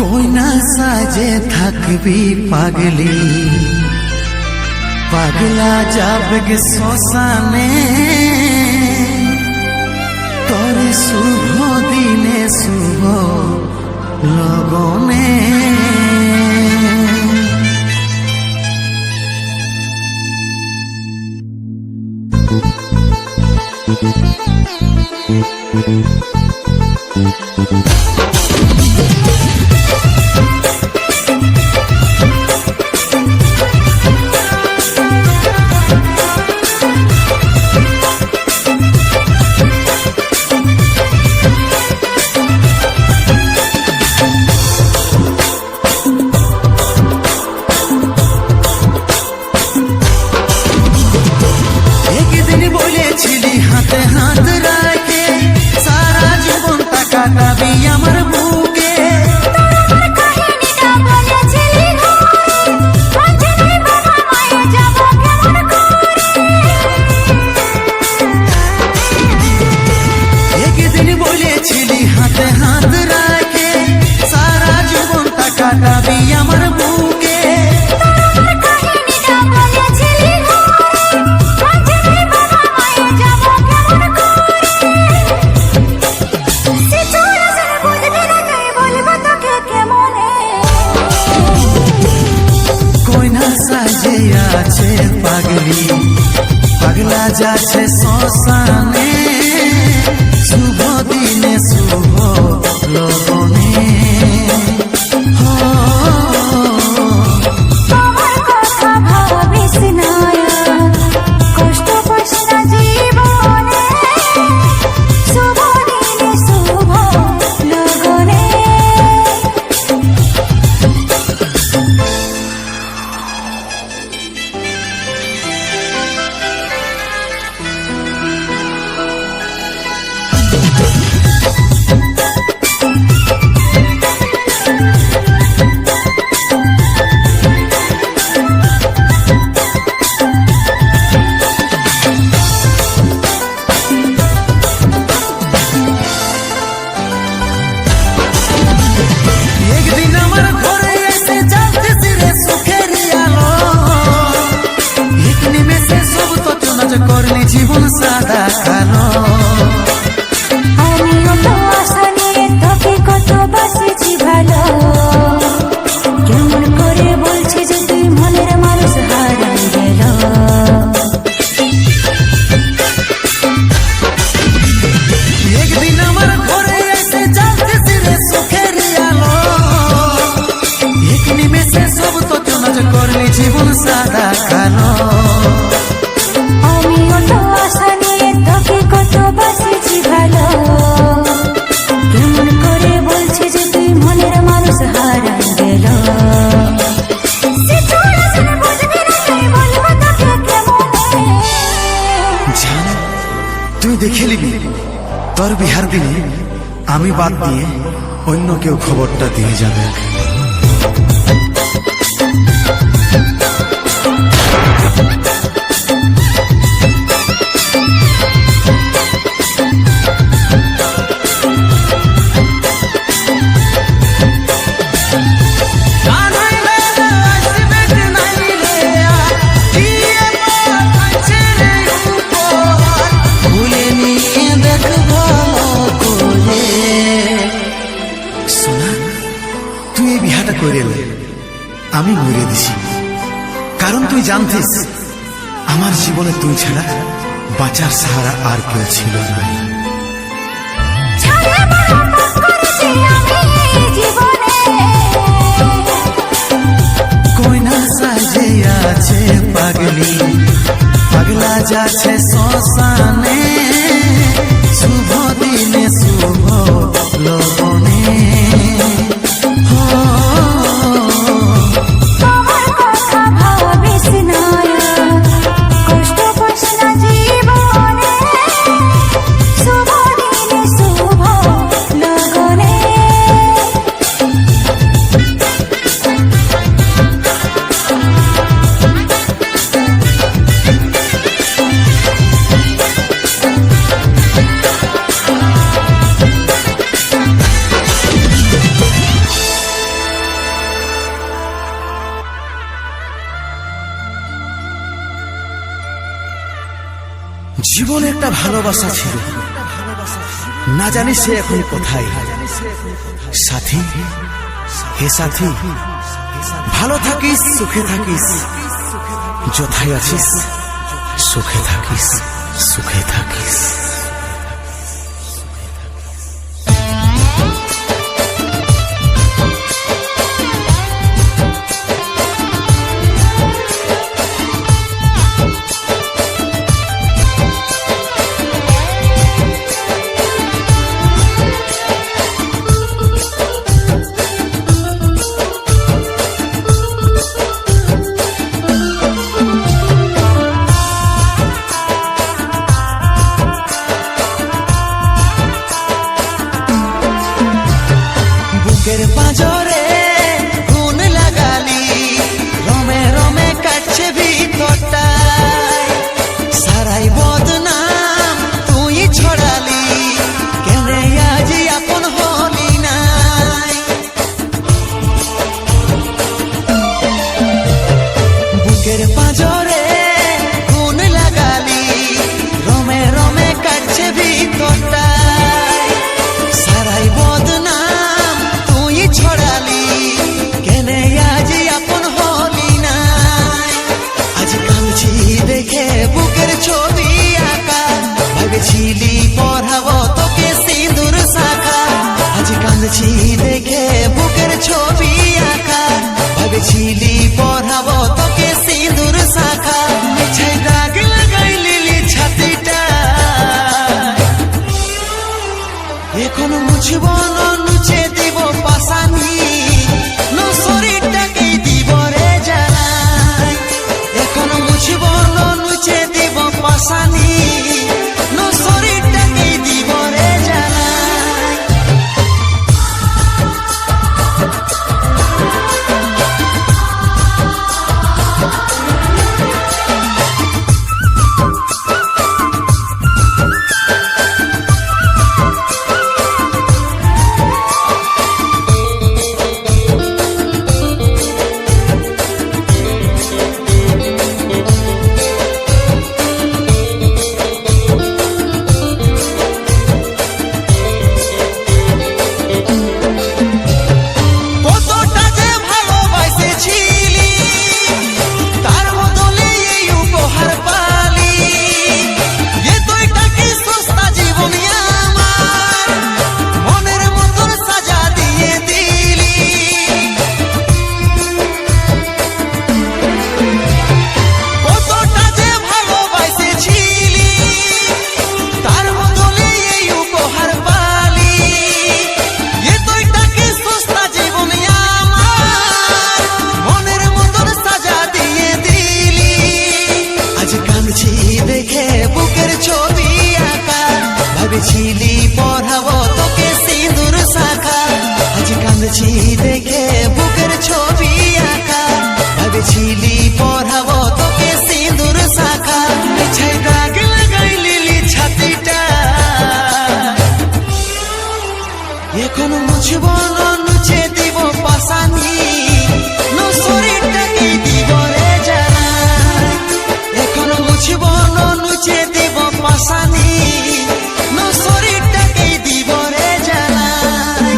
कोई ना साजे থাকবি পাগলি পাগলা যাবে গে শ্মশানে তোরে শুভ দিনে শুভ লগনে হাতে হাত রাখে সারা জীবন কাটাবি আমার বুকে একদিন বলেছিলি হাতে হাত রাখে সারা জীবন কাটাবি আমার বুকে সাজে আছে পাগলি পাগলা যাচ্ছে শ্মশানে শুভ দিনে শুভ লগনে করলি জীবন সাদা কালো আমিও তো আশা নিয়ে তোকে কত বাসেছি ভালো কেমন করে বলছি যে তুই মনের মানুষ হারাই গেল একদিন আমার ঘরে এসে জ্বলতেছি রে সুখের আলো এক নিমেষে সব তো চনাচ করলি জীবন সাদা কালো আমিও তো আশা নিয়ে তোকে কত বাসেছি ভালো কেমন করে বলছি যে তুই মনের মানুষ হারাই গেল তুই দেখে নিবি তোর বিহার দিনে আমি বাদ দিয়ে অন্য কেউ খবরটা দিয়ে যাবে আমি মরে দিছি কারণ তুই জানতিস আমার জীবনে তুই ছাড়া বাঁচার সাহারা আর কেউ ছিল না कोई ना साजे আছে পাগলি পাগলা যাচ্ছে শ্মশানে শুভ দিনে শুভ লগনে শুভ দিনে শুভ লগনে জীবনে একটা ভালোবাসা ছিল, না জানি সে এখন কোথায়। সাথী, হে সাথী, ভালো থাকিস, সুখে থাকিস, যথায় আছিস সুখে থাকিস, সুখে থাকিস। বুকের পাঁজরে গুণ লাগালি, রমে রমে কাটছে ভিতরটায়, সারাই বদনাম তুই ছড়ালি, কেনে আজ আপন হলি নাই। বুকের পাঁজরে গুণ লাগালি, রমে রমে কাটছে ভিতরটায়, সারাই বদনাম ছড়ালি, কেনে আজ আপন হলি নাই। আজ কাঁদছি দেখে বুকের ছবি আঁকা, ভেবেছিলি পড়াবো তোকে সিঁদুর শাখা। আজ কাঁদছি দেখে বুকের ছবি আঁকা, ভেবেছিলি পড়াবো তোকে সিঁদুর শাখা। মিছে দাগ লাগাই লিলি ছাতিটা, এখন মুছব না নুচে দিব পাশানি, নো শরীরটাকেই দিব রে জানাই। এখন মুছব না নুচে দিব পাশানি, নো শরীরটাকেই দিব রে জানাই। দেখে বুকের ছবি আঁকা, ভেবেছিলি পড়াবো তোকে সিঁদুর শাখা। আজ কাঁদছি দেখে বুকের ছবি আঁকা, ভেবেছিলি পড়াবো তোকে সিঁদুর শাখা। মিছে দাগ লাগাই লিলি ছাতিটা, এখন মুছব না নুচে দিব পাশানি, নো শরীরটাকেই দিব রে জানাই। এখন মুছব না নুচে দিব পাশানি, নো শরীরটাকেই দিব রে জানাই।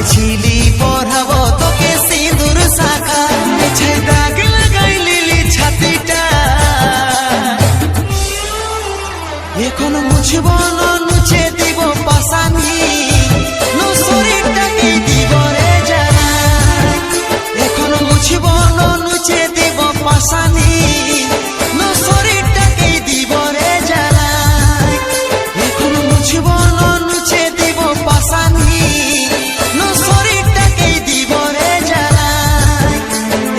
ছিলি পড়াবো তোকে সিঁদুর শাখা মিছে দাগ লাগাই লিলি ছাতিটা এখন মুছব না মুছে দিব পাশানি শরীরটাকে দিব রে জানা এখন মুছব না মুছে দিব পাশানি শরীরটাকে দিব রে জানা এখন মুছব না মুছে দিব পাশানি শরীরটাকে দিব রে জানা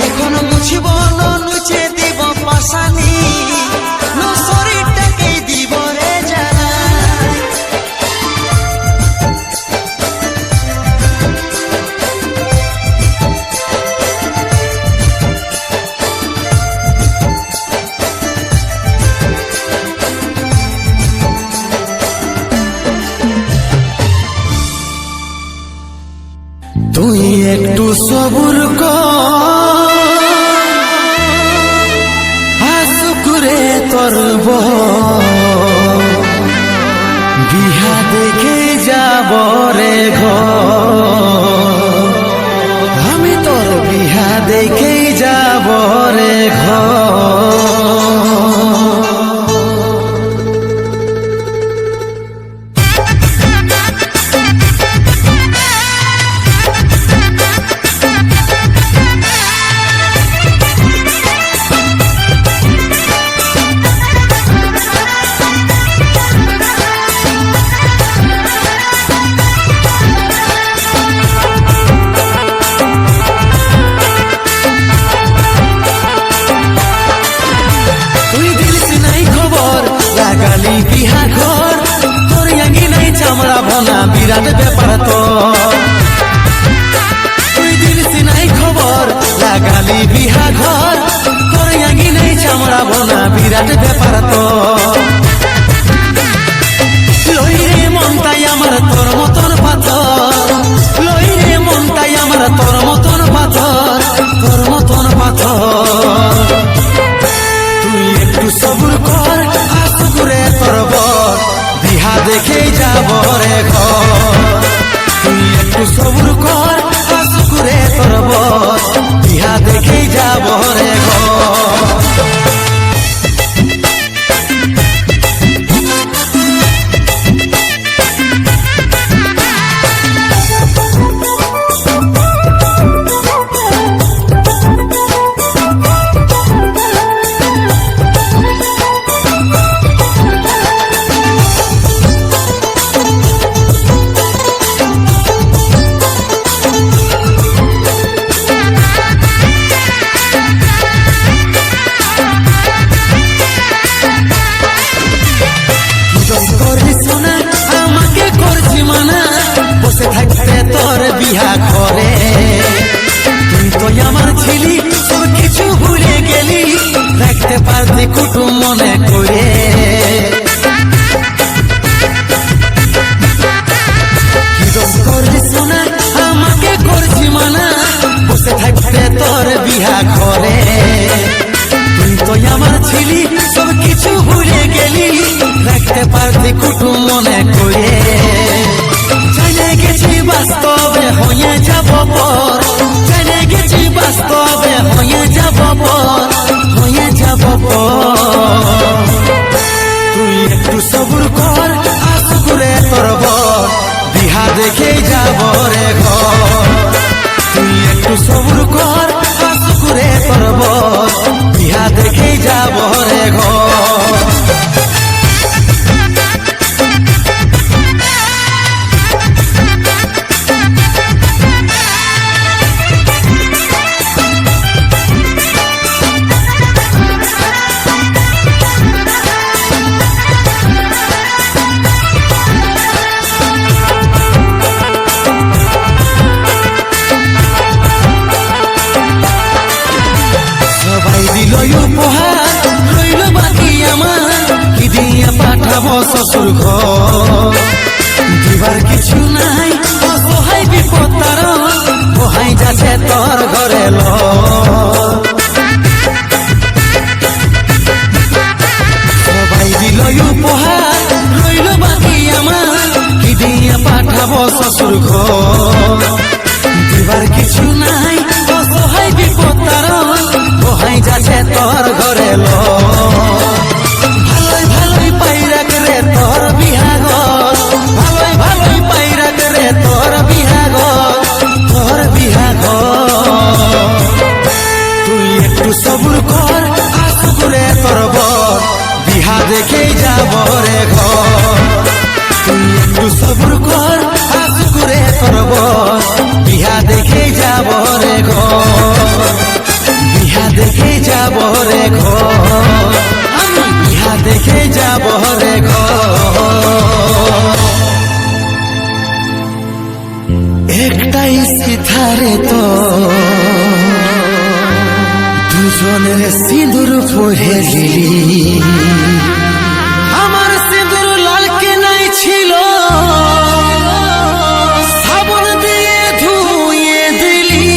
এখন মুছব না মুছে দিব পাশানি শরীরটাকে দিব রে জানা তুই একটু সবুর কর হাসুকুরে তোর বিহা দেখে যাব রে ঘর আমি তোর বিহা দেখে যাব রে ঘর লাগালি বিহা ঘর তোর ইয়াঙ্গি নাই চামড়া ভনা বিরাট ব্যাপার তো তুই দিলছি নাই খবর লাগালি বিহা ঘর তোর ইয়াঙ্গি নাই চামড়া ভনা বিরাট ব্যাপার তো লই রে মনটাই আমার তোর মতন পাথর লই রে মনটাই আমার তোর মতন পাথর তোর মতন পাথর তুই একটু সবুর কর হাসুকুরে তোর বিহা দেখেই যাব রে ঘর তুই একটু সবুর কর হাসুকুরে তোর বিহা দেখেই যাব রে ঘর আমাকে করছি মানা বসে থাকতে তোর বিহা করে তুই তো আমার ছিলি সব কিছু ভুলে গেলি রাখতে পারতি কুটুম মনে করে কি দোষ করলি সোনা আমাকে করছি মানা বসে থাকতে তোর বিহা করে তুই তো আমার ছিলি সব কিছু ভুলে গেলি রাখতে পারতি কুটুম মনে করে জেনে গেছি বাস্তবে হয়ে যাব পর জেনে গেছি বাস্তবে হয়ে যাব পর হয়ে যাব পর তুই একটু সবুর কর হাসুকুরে তোর বিহা দেখেই যাব রে ঘর তুই একটু সবুর কর হাসুকুরে তোর বিহা দেখেই যাব রে ঘর শ্বশুর ঘর দিবার কিছু নাই অসহায় বিপদ তার বহাই যাচ্ছে তোর ঘরে সবাই দিল উপহার রইল বাকি আমার কি দিয়া পাঠাবো শ্বশুর ঘর ঘর দিবার কিছু নাই অসহায় বিপদ তার বহাই যাচ্ছে তোর ঘরে লো ভালোই ভালোই পাইরাক রে তোর বিহাগর ভালোই ভালোই পাইরাক রে তোর বিহাগর তোর বিহাগর তুই একটু সবুর কর আসুক রে তোর বর বিহা দেখেই যাব রে ঘর তুই একটু সবুর কর আসুক রে তোর বর বিহা দেখেই যাব রে ঘর বিহা দেখেই যাব রে ঘর আমি বিহা দেখেই যাব রে ঘর একটাই সিথারে তো দুজনের সিঁদুর পরে দিলি আমার সিঁদুর লাল কে নাই ছিল সাবন দিয়ে ধুয়ে দিলি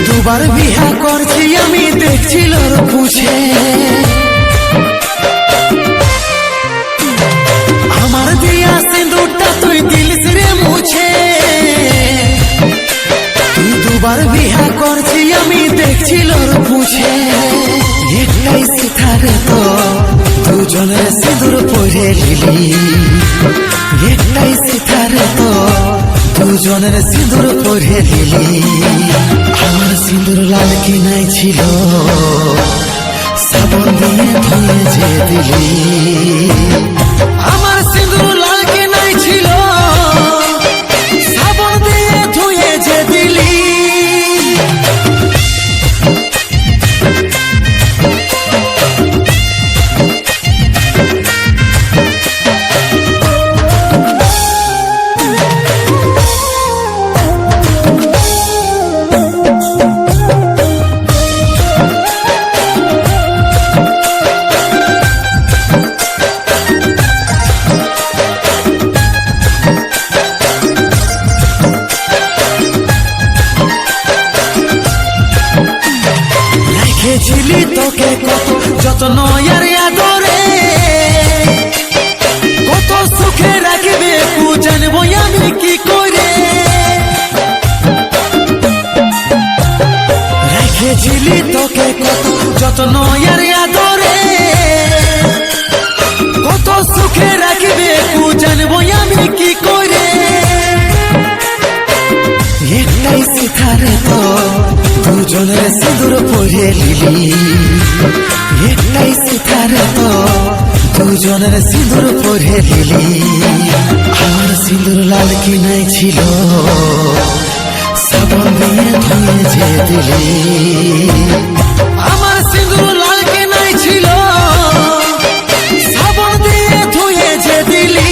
দুবার বিহা করছি আমি দেখছিল পুছে আমার দিয়া সিঁদুরটা তুই দিলিস রে মুছে তুই দুবার বিহা করছি আমি দেখছিল পুছে একটাই সিথারে তো দুজনের সিঁদুর পরে দিলি একটাই সিথারে তো দুজনের সিঁদুর পরে দিলি আমার সিঁদুর লাল কি নাই ছিল সাবন দিয়ে ধুয়ে যে দিলি আমার সিঁদুর লাল কি নাই ছিল সাবন দিয়ে ধুয়ে যে দিলি ছিলি তোকে কত যত্ন আর আদরে কত সুখে রাখবে তু জানবো আমি কি করে রেখেছিলি তোকে কত যত্ন আর আদরে কত সুখে রাখবে তু জানবো আমি কি করে একটাই সিথারে তো দুজনের সিঁদুর পরে দিলি একটাই সিথারে তো দুজনের সিঁদুর পরে দিলি আমার সিঁদুর লাল কি নাই ছিল সাবন দিয়ে ধুয়ে যে দিলি আমার সিঁদুর লাল কি নাই ছিল সাবন দিয়ে ধুয়ে যে দিলি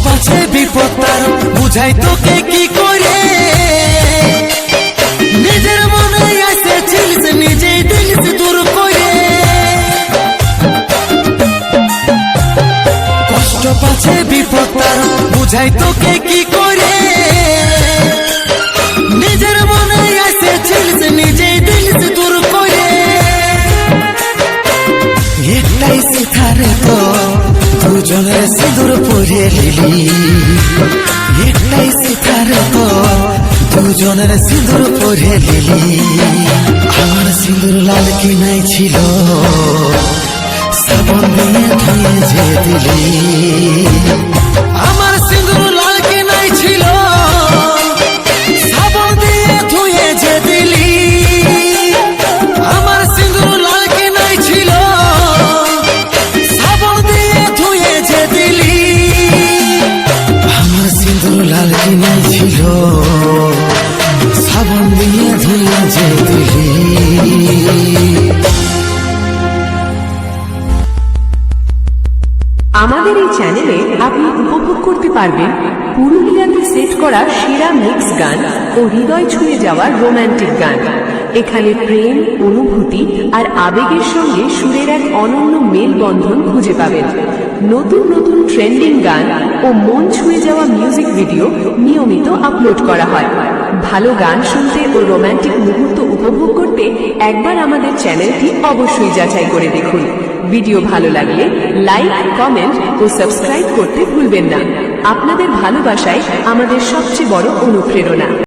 পাছে বিপদ তার বুঝাই তোকে কি করে নিজের মনে এসেছিলিস নিজেই দিলিস দূর করে কষ্ট পাছে বিপদ তার বুঝাই তোকে কি করে নিজের মনে এসেছিলিস নিজেই দিলিস দূর করে একটাই সিথারে তো দুজনের সিঁদুর পরে দিলি একটাই সিথারে তো দুজনের সিঁদুর পরে দিলি, আমার সিঁদুর লাল কি নাই ছিল, সাবন দিয়ে ধুয়ে যে দিলি। আমার সিঁদুর লাল কি নাই ছিল, সাবন দিয়ে ধুয়ে যে দিলি। আমার সিঁদুর লাল কি নাই ছিল, সাবন দিয়ে ধুয়ে যে দিলি। আমার সিঁদুর লাল কি নাই ছিল, সাবন দিয়ে ধুয়ে যে দিলি। আমাদের এই চ্যানেলে আপনি উপভোগ করতে পারবেন পুরুলিয়াতে সেট করা সেরা মিক্স গান ও হৃদয় ছুঁয়ে যাওয়া রোমান্টিক গান। এখানে প্রেম, অনুভূতি আর আবেগের সঙ্গে সুরের এক অনন্য মেলবন্ধন খুঁজে পাবেন। নতুন নতুন ট্রেন্ডিং গান ও মন ছুঁয়ে যাওয়া মিউজিক ভিডিও নিয়মিত আপলোড করা হয়। ভালো গান শুনতে ও রোমান্টিক মুহূর্ত উপভোগ করতে একবার আমাদের চ্যানেলটি অবশ্যই যাচাই করে দেখুন। ভিডিও ভালো লাগলে লাইক, কমেন্ট ও সাবস্ক্রাইব করতে ভুলবেন না। আপনাদের ভালোবাসাই আমাদের সবচেয়ে বড় অনুপ্রেরণা।